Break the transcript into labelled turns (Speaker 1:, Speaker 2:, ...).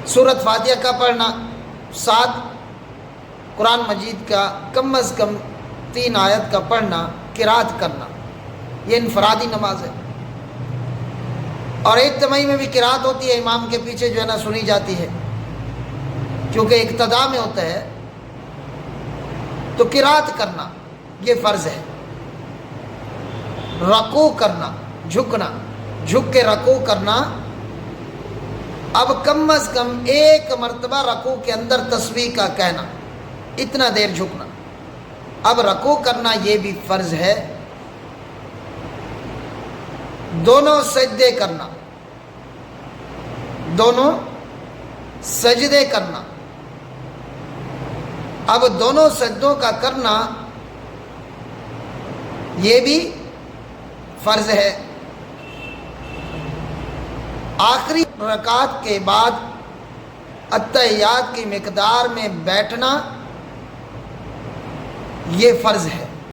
Speaker 1: سورۃ فاتحہ کا پڑھنا، 7 قرآن مجید کا کم از کم 3 آیت کا پڑھنا، قرات کرنا، یہ انفرادی نماز ہے۔ اور اجتماعی میں بھی قرات ہوتی ہے، امام کے پیچھے جو ہے نا سنی جاتی ہے، کیونکہ اقتداء میں ہوتا ہے، تو قرات کرنا یہ فرض ہے۔ رکوع کرنا، جھکنا، جھک کے رکوع کرنا، اب کم از کم 1 مرتبہ رکوع کے اندر تسبیح کا کہنا، اتنا دیر جھکنا۔ اب رکوع کرنا یہ بھی فرض ہے۔ دونوں سجدے کرنا، دونوں سجدے کرنا، اب دونوں سجدوں کا کرنا یہ بھی فرض ہے۔ آخری رکعت کے بعد اتحیات کی مقدار میں بیٹھنا یہ فرض ہے۔